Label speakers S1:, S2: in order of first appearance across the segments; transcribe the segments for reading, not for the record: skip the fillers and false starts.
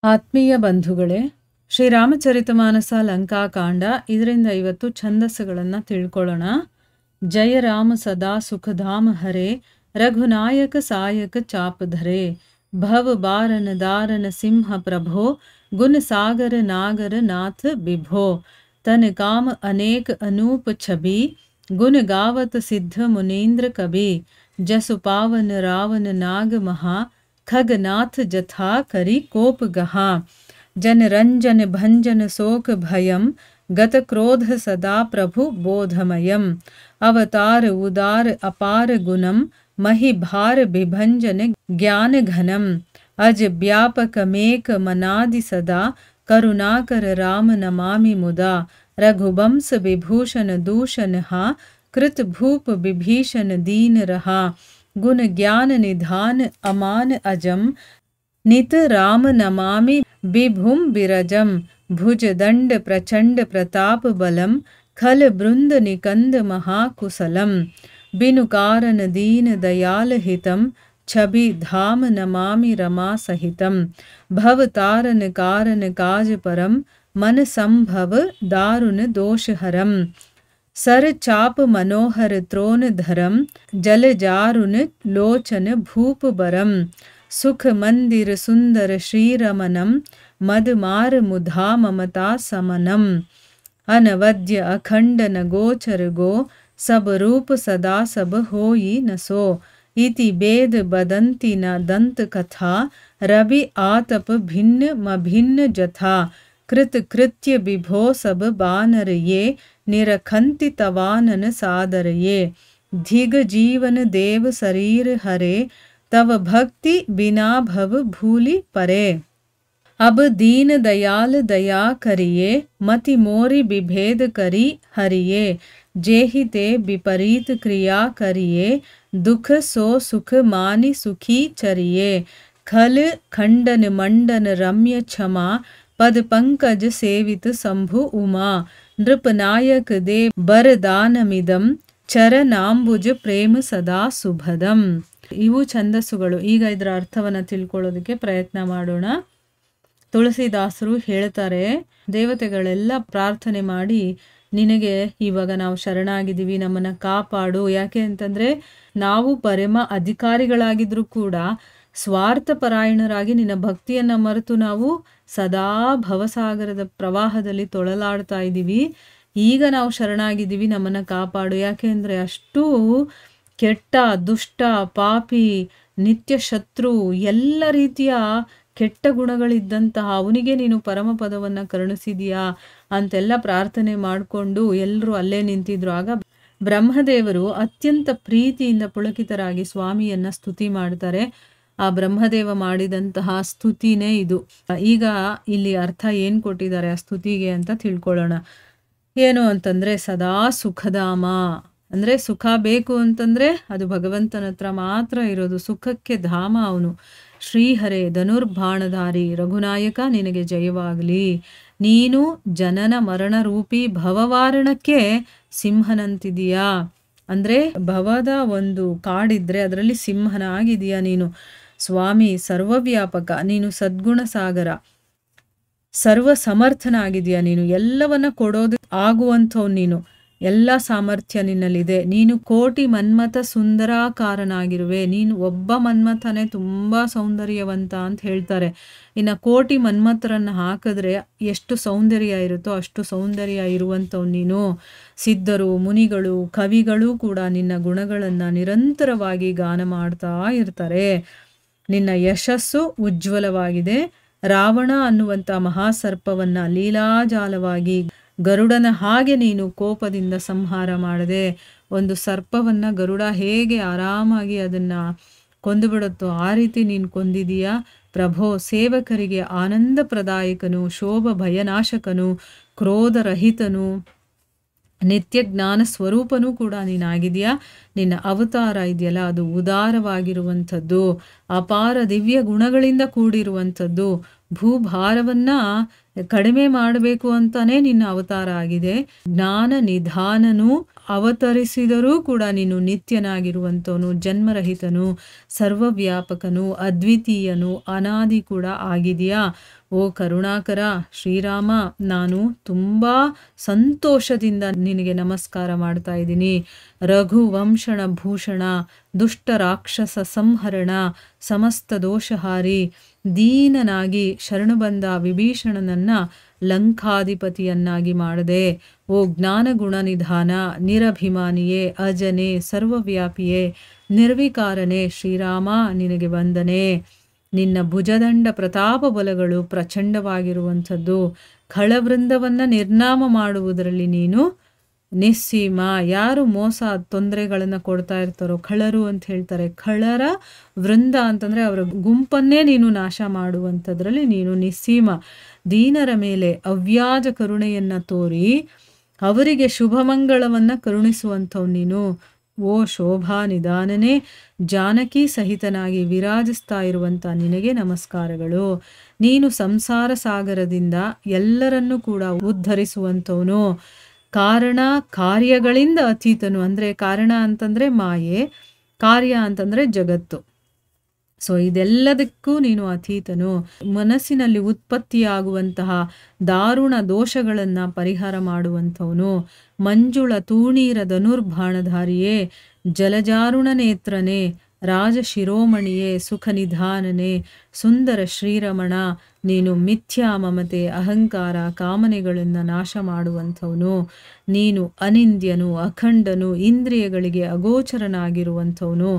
S1: ಆತ್ಮೀಯ ಬಂಧುಗಳೇ, ಶ್ರೀರಾಮಚರಿತಮಾನಸ ಲಂಕಾಕಾಂಡ ಇದರಿಂದ ಇವತ್ತು ಛಂದಸ್ಸುಗಳನ್ನು ತಿಳ್ಕೊಳ್ಳೋಣ. ಜಯ ರಾಮ ಸದಾ ಸುಖಧಾಮ ಹರೇ, ರಘುನಾಯಕ ಸಾಯಕ ಚಾಪಧರೆ, ಭವ ಬಾರನ ದಾರನ ಸಿಂಹ ಪ್ರಭೋ, ಗುಣ ಸಾಗರ ನಾಗರ ನಾಥ ಬಿಭೋ, ತನ ಕಾಮ ಅನೇಕ ಅನೂಪ ಛಬಿ, गुण गावत सिद्ध मुनीन्द्र कबि, जसु पावन रावण नाग महा, खगनाथ जथा करि कोप गहा, जन रंजन भंजन शोक भयम, गत क्रोध सदा प्रभु बोधमयम, अवतार उदार अपार गुणम, महि भार बिभंजन ज्ञान घनम, अज व्यापक मेक मनादि सदा, करुणाकर राम नमामि मुदा, रघुवंश विभूषण दूषण हा, कृत भूप विभीषण दीन रहा, गुण ज्ञान निधान अमान अजम, नित राम नमामि विभुम विरजम, भुज दंड प्रचंड प्रताप बलम, खल बृंद निकंद महाकुशलम, बिनु कारण दीन दयाल हितम, छवि धाम नमामि रमा सहितम, भव तारन कारण काज परम, मन संभव दारुण दोषहरम, सर चाप मनोहर त्रोन धरम, जल जारुन लोचन भूप बरम, सुख मंदिर सुंदर श्रीरमनम, मद मार मुधा ममता समनम, अनवद्य अखंड न गोचर गो, सब रूप सदा सब होई न सो, इति वेद बदंती न दंत कथा, रवि आतप भिन्न मभिन्न जथा, कृत कृत्य विभो सब बानर ये, निरखंति तवानन सादर ये, धिग जीवन देव शरीर हरे, तव भक्ति बिना भव भूलि परे, अब दीन दयाल दया करिए, मति मोरी विभेद करी हरिये, जेहि ते विपरीत क्रिया करिए, दुख सो सुख मानि सुखी चरिए, खल खंडन मंडन रम्य क्षमा, पद पंकज सेवित शंभु उमा, नृपनायक दे ಬರದಾನಮಿದಂ, ಚರನಾಂಬುಜ ಪ್ರೇಮ ಸದಾ ಸುಭದಂ. ಇವು ಛಂದಸ್ಸುಗಳು. ಈಗ ಇದರ ಅರ್ಥವನ್ನು ತಿಳ್ಕೊಳ್ಳೋದಕ್ಕೆ ಪ್ರಯತ್ನ ಮಾಡೋಣ. ತುಳಸಿದಾಸರು ಹೇಳ್ತಾರೆ, ದೇವತೆಗಳೆಲ್ಲ ಪ್ರಾರ್ಥನೆ ಮಾಡಿ ನಿನಗೆ ಇವಾಗ ನಾವು ಶರಣಾಗಿದ್ದೀವಿ, ನಮ್ಮನ್ನ ಕಾಪಾಡು. ಯಾಕೆ ಅಂತಂದ್ರೆ ನಾವು ಪರಮ ಅಧಿಕಾರಿಗಳಾಗಿದ್ರು ಕೂಡ ಸ್ವಾರ್ಥ ಪರಾಯಣರಾಗಿ ನಿನ್ನ ಭಕ್ತಿಯನ್ನ ಮರೆತು ನಾವು ಸದಾ ಭವಸಾಗರದ ಪ್ರವಾಹದಲ್ಲಿ ತೊಳಲಾಡ್ತಾ ಇದ್ದೀವಿ. ಈಗ ನಾವು ಶರಣಾಗಿದ್ದೀವಿ, ನಮ್ಮನ್ನ ಕಾಪಾಡು. ಯಾಕೆ ಅಂದ್ರೆ ಅಷ್ಟು ಕೆಟ್ಟ ದುಷ್ಟ ಪಾಪಿ ನಿತ್ಯ ಶತ್ರು ಎಲ್ಲ ರೀತಿಯ ಕೆಟ್ಟ ಗುಣಗಳಿದ್ದಂತಹ ಅವನಿಗೆ ನೀನು ಪರಮ ಪದವನ್ನ ಕರುಣಿಸಿದೀಯಾ ಅಂತೆಲ್ಲ ಪ್ರಾರ್ಥನೆ ಮಾಡಿಕೊಂಡು ಎಲ್ಲರೂ ಅಲ್ಲೇ ನಿಂತಿದ್ರು. ಆಗ ಬ್ರಹ್ಮದೇವರು ಅತ್ಯಂತ ಪ್ರೀತಿಯಿಂದ ಪುಳಕಿತರಾಗಿ ಸ್ವಾಮಿಯನ್ನ ಸ್ತುತಿ ಮಾಡ್ತಾರೆ. ಆ ಬ್ರಹ್ಮದೇವ ಮಾಡಿದಂತಹ ಸ್ತುತಿನೇ ಇದು. ಈಗ ಇಲ್ಲಿ ಅರ್ಥ ಏನ್ ಕೊಟ್ಟಿದ್ದಾರೆ ಆ ಸ್ತುತಿಗೆ ಅಂತ ತಿಳ್ಕೊಳ್ಳೋಣ. ಏನು ಅಂತಂದ್ರೆ ಸದಾ ಸುಖಧಾಮ ಅಂದ್ರೆ ಸುಖ ಬೇಕು ಅಂತಂದ್ರೆ ಅದು ಭಗವಂತನ ಹತ್ರ ಮಾತ್ರ ಇರೋದು. ಸುಖಕ್ಕೆ ಧಾಮ ಅವನು. ಶ್ರೀಹರೇ ಧನುರ್ಬಾಣಧಾರಿ ರಘುನಾಯಕ ನಿನಗೆ ಜಯವಾಗಲಿ. ನೀನು ಜನನ ಮರಣ ರೂಪಿ ಭವವಾರಣಕ್ಕೆ ಸಿಂಹನಂತಿದೀಯಾ. ಅಂದ್ರೆ ಭವದ ಒಂದು ಕಾಡಿದ್ರೆ ಅದರಲ್ಲಿ ಸಿಂಹನಾಗಿದೀಯಾ ನೀನು. ಸ್ವಾಮಿ ಸರ್ವವ್ಯಾಪಕ, ನೀನು ಸದ್ಗುಣ ಸಾಗರ, ಸರ್ವ ಸಮರ್ಥನಾಗಿದೆಯಾ ನೀನು. ಎಲ್ಲವನ್ನ ಕೊಡೋದು ಆಗುವಂಥವ್ ನೀನು. ಎಲ್ಲ ಸಾಮರ್ಥ್ಯ ನಿನ್ನಲ್ಲಿದೆ. ನೀನು ಕೋಟಿ ಮನ್ಮಥ ಸುಂದರಾಕಾರನಾಗಿರುವೆ. ನೀನು ಒಬ್ಬ ಮನ್ಮಥನೇ ತುಂಬಾ ಸೌಂದರ್ಯವಂತ ಅಂತ ಹೇಳ್ತಾರೆ. ಇನ್ನು ಕೋಟಿ ಮನ್ಮಥರನ್ನ ಹಾಕಿದ್ರೆ ಎಷ್ಟು ಸೌಂದರ್ಯ ಇರುತ್ತೋ ಅಷ್ಟು ಸೌಂದರ್ಯ ಇರುವಂಥವ್ ನೀನು. ಸಿದ್ಧರು ಮುನಿಗಳು ಕವಿಗಳು ಕೂಡ ನಿನ್ನ ಗುಣಗಳನ್ನ ನಿರಂತರವಾಗಿ ಗಾನ ಮಾಡ್ತಾ ಇರ್ತಾರೆ. ನಿನ್ನ ಯಶಸ್ಸು ಉಜ್ವಲವಾಗಿದೆ. ರಾವಣ ಅನ್ನುವಂಥ ಮಹಾಸರ್ಪವನ್ನ ಲೀಲಾಜಾಲವಾಗಿ ಗರುಡನ ಹಾಗೆ ನೀನು ಕೋಪದಿಂದ ಸಂಹಾರ ಮಾಡದೆ. ಒಂದು ಸರ್ಪವನ್ನ ಗರುಡ ಹೇಗೆ ಆರಾಮಾಗಿ ಅದನ್ನ ಕೊಂದು ಬಿಡುತ್ತೋ ಆ ರೀತಿ ನೀನು ಕೊಂದಿದೀಯಾ. ಪ್ರಭೋ ಸೇವಕರಿಗೆ ಆನಂದ ಪ್ರದಾಯಕನು, ಶೋಭ ಭಯನಾಶಕನು, ಕ್ರೋಧರಹಿತನು, ನಿತ್ಯ ಜ್ಞಾನ ಸ್ವರೂಪನೂ ಕೂಡ ನೀನಾಗಿದೆಯಾ. ನಿನ್ನ ಅವತಾರ ಇದೆಯಲ್ಲ ಅದು ಉದಾರವಾಗಿರುವಂಥದ್ದು, ಅಪಾರ ದಿವ್ಯ ಗುಣಗಳಿಂದ ಕೂಡಿರುವಂಥದ್ದು. ಭೂಭಾರವನ್ನ ಕಡಿಮೆ ಮಾಡಬೇಕು ಅಂತಾನೆ ನಿನ್ನ ಅವತಾರ ಆಗಿದೆ. ಜ್ಞಾನ ನಿಧಾನನು ಅವತರಿಸಿದರೂ ಕೂಡ ನೀನು ನಿತ್ಯನಾಗಿರುವಂಥವನು, ಜನ್ಮರಹಿತನು, ಸರ್ವವ್ಯಾಪಕನು, ಅದ್ವಿತೀಯನು, ಅನಾದಿ ಕೂಡ ಆಗಿದೆಯಾ. ಓ ಕರುಣಾಕರ ಶ್ರೀರಾಮ, ನಾನು ತುಂಬ ಸಂತೋಷದಿಂದ ನಿನಗೆ ನಮಸ್ಕಾರ ಮಾಡ್ತಾ ಇದ್ದೀನಿ. ರಘುವಂಶಣ ಭೂಷಣ, ದುಷ್ಟ ರಾಕ್ಷಸ ಸಂಹರಣ, ಸಮಸ್ತ ದೋಷಹಾರಿ, ದೀನನಾಗಿ ಶರಣು ಬಂದ ವಿಭೀಷಣನನ್ನ ಲಂಕಾಧಿಪತಿಯನ್ನಾಗಿ ಮಾಡದೆ. ಓ ಜ್ಞಾನಗುಣ ನಿಧಾನ, ನಿರಭಿಮಾನಿಯೇ, ಅಜನೇ, ಸರ್ವವ್ಯಾಪಿಯೇ, ನಿರ್ವಿಕಾರನೇ ಶ್ರೀರಾಮ, ನಿನಗೆ ವಂದನೆ. ನಿನ್ನ ಭುಜದಂಡ ಪ್ರತಾಪ ಬಲಗಳು ಪ್ರಚಂಡವಾಗಿರುವಂಥದ್ದು. ಖಳವೃಂದವನ್ನು ನಿರ್ನಾಮ ಮಾಡುವುದರಲ್ಲಿ ನೀನು ನಿಸ್ಸೀಮ. ಯಾರು ಮೋಸ ತೊಂದರೆಗಳನ್ನು ಕೊಡ್ತಾ ಇರ್ತಾರೋ ಖಳರು ಅಂತ ಹೇಳ್ತಾರೆ. ಖಳರ ವೃಂದ ಅಂತಂದರೆ ಅವರ ಗುಂಪನ್ನೇ ನೀನು ನಾಶ ಮಾಡುವಂಥದ್ರಲ್ಲಿ ನೀನು ನಿಸ್ಸೀಮ. ದೀನರ ಮೇಲೆ ಅವ್ಯಾಜ ಕರುಣೆಯನ್ನು ತೋರಿ ಅವರಿಗೆ ಶುಭಮಂಗಳವನ್ನು ಕರುಣಿಸುವಂಥವು ನೀನು. ಓ ಶೋಭಾ ನಿಧಾನನೇ, ಜಾನಕಿ ಸಹಿತನಾಗಿ ವಿರಾಜಿಸ್ತಾ ಇರುವಂಥ ನಿನಗೆ ನಮಸ್ಕಾರಗಳು. ನೀನು ಸಂಸಾರ ಸಾಗರದಿಂದ ಎಲ್ಲರನ್ನೂ ಕೂಡ ಉದ್ಧರಿಸುವಂಥವನು. ಕಾರಣ ಕಾರ್ಯಗಳಿಂದ ಅತೀತನು. ಅಂದರೆ ಕಾರಣ ಅಂತಂದರೆ ಮಾಯೆ, ಕಾರ್ಯ ಅಂತಂದರೆ ಜಗತ್ತು. ಸೊ ಇದೆಲ್ಲದಕ್ಕೂ ನೀನು ಅತೀತನು. ಮನಸ್ಸಿನಲ್ಲಿ ಉತ್ಪತ್ತಿಯಾಗುವಂತಹ ದಾರುಣ ದೋಷಗಳನ್ನು ಪರಿಹಾರ ಮಾಡುವಂಥವನು. ಮಂಜುಳ ತೂಣೀರ ಧನುರ್ಬಾಣಧಾರಿಯೇ, ಜಲಜಾರುಣ ನೇತ್ರನೇ, ರಾಜ ಶಿರೋಮಣಿಯೇ, ಸುಖ ನಿಧಾನನೇ, ಸುಂದರ ಶ್ರೀರಮಣ, ನೀನು ಮಿಥ್ಯಾ ಮಮತೆ, ಅಹಂಕಾರ, ಕಾಮನೆಗಳನ್ನು ನಾಶ ಮಾಡುವಂಥವನು. ನೀನು ಅನಿಂದ್ಯನು, ಅಖಂಡನು, ಇಂದ್ರಿಯಗಳಿಗೆ ಅಗೋಚರನಾಗಿರುವಂಥವನು.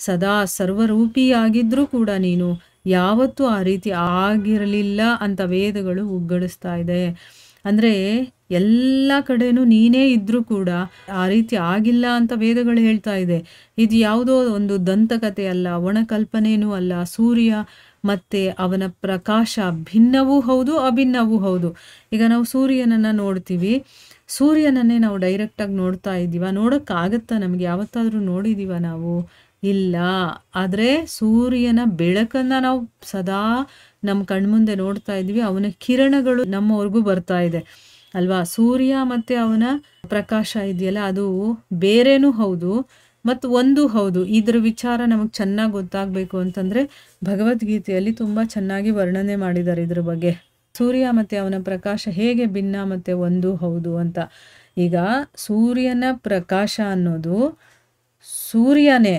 S1: ಸದಾ ಸರ್ವರೂಪಿಯಾಗಿದ್ದರೂ ಕೂಡ ನೀನು ಯಾವತ್ತೂ ಆ ರೀತಿ ಆಗಿರಲಿಲ್ಲ ಅಂತ ವೇದಗಳು ಉಗ್ಗಡಿಸ್ತಾ ಇದೆ. ಅಂದರೆ ಎಲ್ಲ ಕಡೆನೂ ನೀನೇ ಇದ್ದರೂ ಕೂಡ ಆ ರೀತಿ ಆಗಿಲ್ಲ ಅಂತ ವೇದಗಳು ಹೇಳ್ತಾ ಇದೆ. ಇದು ಯಾವುದೋ ಒಂದು ದಂತಕತೆ ಅಲ್ಲ, ಒಣಕಲ್ಪನೆಯೂ ಅಲ್ಲ. ಸೂರ್ಯ ಮತ್ತು ಅವನ ಪ್ರಕಾಶ ಭಿನ್ನವೂ ಹೌದು, ಅಭಿನ್ನವೂ ಹೌದು. ಈಗ ನಾವು ಸೂರ್ಯನನ್ನು ನೋಡ್ತೀವಿ, ಸೂರ್ಯನನ್ನೇ ನಾವು ಡೈರೆಕ್ಟಾಗಿ ನೋಡ್ತಾ ಇದ್ದೀವ? ನೋಡೋಕ್ಕಾಗತ್ತಾ ನಮಗೆ? ಯಾವತ್ತಾದರೂ ನೋಡಿದ್ದೀವ ನಾವು? ಇಲ್ಲ. ಆದರೆ ಸೂರ್ಯನ ಬೆಳಕನ್ನು ನಾವು ಸದಾ ನಮ್ಮ ಕಣ್ಮುಂದೆ ನೋಡ್ತಾ ಇದ್ದೀವಿ. ಅವನ ಕಿರಣಗಳು ನಮ್ಮವರೆಗೂ ಬರ್ತಾ ಇದೆ ಅಲ್ವಾ? ಸೂರ್ಯ ಮತ್ತು ಅವನ ಪ್ರಕಾಶ ಇದೆಯಲ್ಲ, ಅದು ಬೇರೆನೂ ಹೌದು ಮತ್ತು ಒಂದೂ ಹೌದು. ಇದರ ವಿಚಾರ ನಮಗೆ ಚೆನ್ನಾಗಿ ಗೊತ್ತಾಗಬೇಕು ಅಂತಂದರೆ ಭಗವದ್ಗೀತೆಯಲ್ಲಿ ತುಂಬ ಚೆನ್ನಾಗಿ ವರ್ಣನೆ ಮಾಡಿದ್ದಾರೆ ಇದ್ರ ಬಗ್ಗೆ. ಸೂರ್ಯ ಮತ್ತು ಅವನ ಪ್ರಕಾಶ ಹೇಗೆ ಭಿನ್ನ ಮತ್ತು ಒಂದೂ ಹೌದು ಅಂತ. ಈಗ ಸೂರ್ಯನ ಪ್ರಕಾಶ ಅನ್ನೋದು ಸೂರ್ಯನೇ,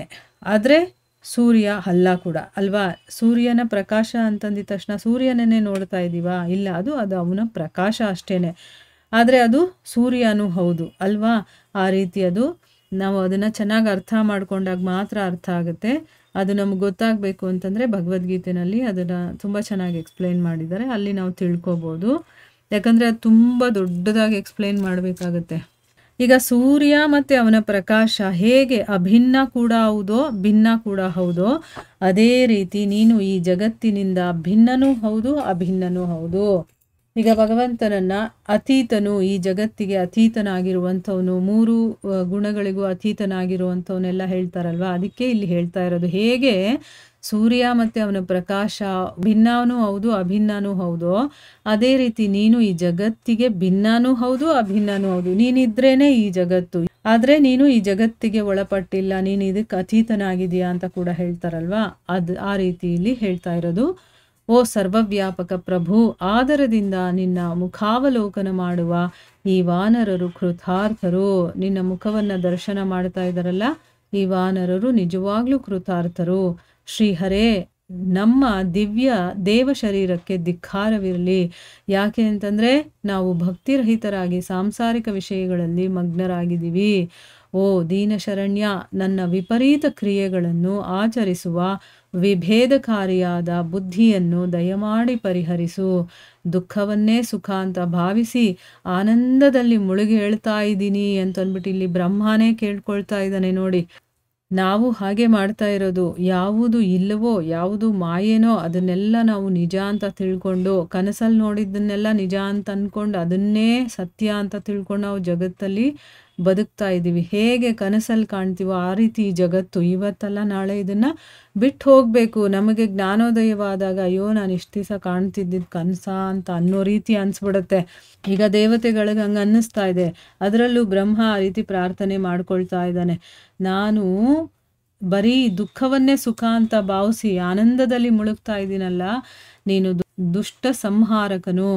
S1: ಆದರೆ ಸೂರ್ಯ ಅಲ್ಲ ಕೂಡ ಅಲ್ವಾ? ಸೂರ್ಯನ ಪ್ರಕಾಶ ಅಂತಂದಿದ ತಕ್ಷಣ ಸೂರ್ಯನನ್ನೇ ನೋಡ್ತಾ ಇದ್ದೀವಾ? ಇಲ್ಲ, ಅದು ಅವನ ಪ್ರಕಾಶ ಅಷ್ಟೇ. ಆದರೆ ಅದು ಸೂರ್ಯನೂ ಹೌದು ಅಲ್ವಾ? ಆ ರೀತಿ ಅದು ನಾವು ಅದನ್ನು ಚೆನ್ನಾಗಿ ಅರ್ಥ ಮಾಡ್ಕೊಂಡಾಗ ಮಾತ್ರ ಅರ್ಥ ಆಗುತ್ತೆ. ಅದು ನಮ್ಗೆ ಗೊತ್ತಾಗಬೇಕು ಅಂತಂದರೆ ಭಗವದ್ಗೀತೆಯಲ್ಲಿ ಅದನ್ನು ತುಂಬ ಚೆನ್ನಾಗಿ ಎಕ್ಸ್ಪ್ಲೈನ್ ಮಾಡಿದ್ದಾರೆ, ಅಲ್ಲಿ ನಾವು ತಿಳ್ಕೊಬೋದು. ಯಾಕಂದರೆ ಅದು ತುಂಬ ದೊಡ್ಡದಾಗಿ ಎಕ್ಸ್ಪ್ಲೈನ್ ಮಾಡಬೇಕಾಗತ್ತೆ. ಈಗ ಸೂರ್ಯ ಮತ್ತು ಅವನ ಪ್ರಕಾಶ ಹೇಗೆ ಅಭಿನ್ನ ಕೂಡ ಹೌದೋ ಭಿನ್ನ ಕೂಡ ಹೌದೋ, ಅದೇ ರೀತಿ ನೀನು ಈ ಜಗತ್ತಿನಿಂದ ಭಿನ್ನನೂ ಹೌದು, ಅಭಿನ್ನನೂ ಹೌದು. ಈಗ ಭಗವಂತನನ್ನ ಅತೀತನು, ಈ ಜಗತ್ತಿಗೆ ಅತೀತನಾಗಿರುವಂಥವನು, ಮೂರು ಗುಣಗಳಿಗೂ ಅತೀತನಾಗಿರುವಂಥವನ್ನೆಲ್ಲ ಹೇಳ್ತಾರಲ್ವ. ಅದಕ್ಕೆ ಇಲ್ಲಿ ಹೇಳ್ತಾ ಇರೋದು, ಹೇಗೆ ಸೂರ್ಯ ಮತ್ತು ಅವನ ಪ್ರಕಾಶ ಭಿನ್ನನೂ ಹೌದು, ಅಭಿನ್ನನೂ ಹೌದು, ಅದೇ ರೀತಿ ನೀನು ಈ ಜಗತ್ತಿಗೆ ಭಿನ್ನನೂ ಹೌದು, ಅಭಿನ್ನನೂ ಹೌದು. ನೀನಿದ್ರೇನೆ ಈ ಜಗತ್ತು, ಆದರೆ ನೀನು ಈ ಜಗತ್ತಿಗೆ ಒಳಪಟ್ಟಿಲ್ಲ, ನೀನು ಇದಕ್ಕೆ ಅತೀತನಾಗಿದೆಯಾ ಅಂತ ಕೂಡ ಹೇಳ್ತಾರಲ್ವ. ಆ ರೀತಿ ಇಲ್ಲಿ ಹೇಳ್ತಾ ಇರೋದು. ಓ ಸರ್ವವ್ಯಾಪಕ ಪ್ರಭು, ಆದರದಿಂದ ನಿನ್ನ ಮುಖಾವಲೋಕನ ಮಾಡುವ ಈ ವಾನರರು ಕೃತಾರ್ಥರು. ನಿನ್ನ ಮುಖವನ್ನು ದರ್ಶನ ಮಾಡ್ತಾ ಇದ್ದಾರಲ್ಲ ಈ ವಾನರರು ನಿಜವಾಗ್ಲೂ ಕೃತಾರ್ಥರು. ಶ್ರೀಹರೇ, ನಮ್ಮ ದಿವ್ಯ ದೇವ ಶರೀರಕ್ಕೆ ಧಿಕ್ಕಾರವಿರಲಿ. ಯಾಕೆ ಅಂತಂದರೆ ನಾವು ಭಕ್ತಿರಹಿತರಾಗಿ ಸಾಂಸಾರಿಕ ವಿಷಯಗಳಲ್ಲಿ ಮಗ್ನರಾಗಿದ್ದೀವಿ. ಓ ದೀನಶರಣ್ಯ, ನನ್ನ ವಿಪರೀತ ಕ್ರಿಯೆಗಳನ್ನು ಆಚರಿಸುವ ವಿಭೇದಕಾರಿಯಾದ ಬುದ್ಧಿಯನ್ನು ದಯಮಾಡಿ ಪರಿಹರಿಸು. ದುಃಖವನ್ನೇ ಸುಖ ಅಂತ ಭಾವಿಸಿ ಆನಂದದಲ್ಲಿ ಮುಳುಗಿ ಹೇಳ್ತಾ ಇದ್ದೀನಿ ಅಂತಂದ್ಬಿಟ್ಟು ಇಲ್ಲಿ ಬ್ರಹ್ಮನೇ ಕೇಳ್ಕೊಳ್ತಾ ಇದ್ದಾನೆ ನೋಡಿ. ನಾವು ಹಾಗೆ ಮಾಡ್ತಾ ಇರೋದು. ಯಾವುದು ಇಲ್ಲವೋ, ಯಾವುದು ಮಾಯೇನೋ ಅದನ್ನೆಲ್ಲ ನಾವು ನಿಜ ಅಂತ ತಿಳ್ಕೊಂಡು, ಕನಸಲ್ಲಿ ನೋಡಿದ್ದನ್ನೆಲ್ಲ ನಿಜ ಅಂತ ಅಂದ್ಕೊಂಡು ಅದನ್ನೇ ಸತ್ಯ ಅಂತ ತಿಳ್ಕೊಂಡು ನಾವು ಜಗತ್ತಲ್ಲಿ ಬದುಕ್ತಾ ಇದ್ದೀವಿ. ಹೇಗೆ ಕನಸಲ್ಲಿ ಕಾಣ್ತೀವೋ ಆ ರೀತಿ ಈ ಜಗತ್ತು ಇವತ್ತಲ್ಲ ನಾಳೆ ಇದನ್ನು ಬಿಟ್ಟು ಹೋಗಬೇಕು. ನಮಗೆ ಜ್ಞಾನೋದಯವಾದಾಗ ಅಯ್ಯೋ ನಾನು ಇಷ್ಟು ದಿವಸ ಕಾಣ್ತಿದ್ದಿದ್ದು ಕನಸ ಅಂತ ಅನ್ನೋ ರೀತಿ ಅನಿಸ್ಬಿಡುತ್ತೆ. ಈಗ ದೇವತೆಗಳಿಗೆ ಹಂಗೆ ಅನ್ನಿಸ್ತಾ ಇದೆ. ಅದರಲ್ಲೂ ಬ್ರಹ್ಮ ಆ ರೀತಿ ಪ್ರಾರ್ಥನೆ ಮಾಡ್ಕೊಳ್ತಾ ಇದ್ದಾನೆ, ನಾನು ಬರೀ ದುಃಖವನ್ನೇ ಸುಖ ಅಂತ ಭಾವಿಸಿ ಆನಂದದಲ್ಲಿ ಮುಳುಗ್ತಾ ಇದ್ದೀನಲ್ಲ, ನೀನು ದುಷ್ಟ ಸಂಹಾರಕನು,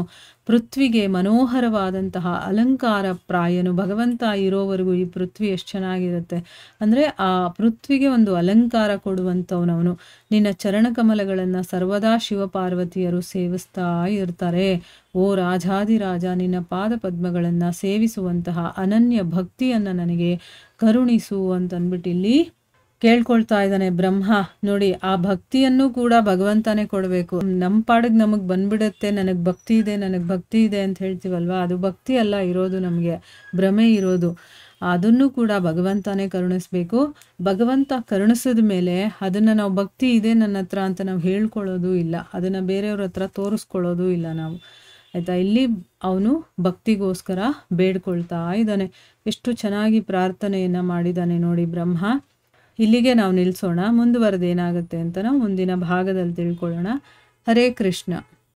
S1: ಪೃಥ್ವಿಗೆ ಮನೋಹರವಾದಂತಹ ಅಲಂಕಾರ ಪ್ರಾಯನು. ಭಗವಂತ ಇರೋವರೆಗೂ ಈ ಪೃಥ್ವಿ ಎಷ್ಟು ಚೆನ್ನಾಗಿರುತ್ತೆ ಅಂದರೆ ಆ ಪೃಥ್ವಿಗೆ ಒಂದು ಅಲಂಕಾರ ಕೊಡುವಂಥವನವನು. ನಿನ್ನ ಚರಣಕಮಲಗಳನ್ನು ಸರ್ವದಾ ಶಿವಪಾರ್ವತಿಯರು ಸೇವಿಸ್ತಾ ಇರ್ತಾರೆ. ಓ ರಾಜಾದಿರಾಜ, ನಿನ್ನ ಪಾದ ಪದ್ಮಗಳನ್ನು ಸೇವಿಸುವಂತಹ ಅನನ್ಯ ಭಕ್ತಿಯನ್ನು ನನಗೆ ಕರುಣಿಸು ಅಂತಂದ್ಬಿಟ್ಟು ಇಲ್ಲಿ ಕೇಳ್ಕೊಳ್ತಾ ಇದ್ದಾನೆ ಬ್ರಹ್ಮ. ನೋಡಿ, ಆ ಭಕ್ತಿಯನ್ನು ಕೂಡ ಭಗವಂತನೇ ಕೊಡಬೇಕು. ನಮ್ಮ ಪಾಡಿಗೆ ನಮಗೆ ಬಂದ್ಬಿಡುತ್ತೆ, ನನಗೆ ಭಕ್ತಿ ಇದೆ ನನಗೆ ಭಕ್ತಿ ಇದೆ ಅಂತ ಹೇಳ್ತೀವಲ್ವ, ಅದು ಭಕ್ತಿ ಅಲ್ಲ ಇರೋದು, ನಮಗೆ ಭ್ರಮೆ ಇರೋದು. ಅದನ್ನು ಕೂಡ ಭಗವಂತನೇ ಕರುಣಿಸ್ಬೇಕು. ಭಗವಂತ ಕರುಣಿಸಿದ ಮೇಲೆ ಅದನ್ನು ನಾವು ಭಕ್ತಿ ಇದೆ ನನ್ನ ಹತ್ರ ಅಂತ ನಾವು ಹೇಳ್ಕೊಳ್ಳೋದು ಇಲ್ಲ, ಅದನ್ನು ಬೇರೆಯವ್ರ ಹತ್ರ ತೋರಿಸ್ಕೊಳ್ಳೋದು ಇಲ್ಲ ನಾವು, ಆಯಿತಾ. ಇಲ್ಲಿ ಅವನು ಭಕ್ತಿಗೋಸ್ಕರ ಬೇಡ್ಕೊಳ್ತಾ ಇದ್ದಾನೆ. ಎಷ್ಟು ಚೆನ್ನಾಗಿ ಪ್ರಾರ್ಥನೆಯನ್ನು ಮಾಡಿದ್ದಾನೆ ನೋಡಿ ಬ್ರಹ್ಮ. ಇಲ್ಲಿಗೆ ನಾವು ನಿಲ್ಲಿಸೋಣ. ಮುಂದುವರೆದು ಏನಾಗುತ್ತೆ ಅಂತ ನಾವು ಮುಂದಿನ ಭಾಗದಲ್ಲಿ ತಿಳ್ಕೊಳ್ಳೋಣ. ಹರೇ ಕೃಷ್ಣ.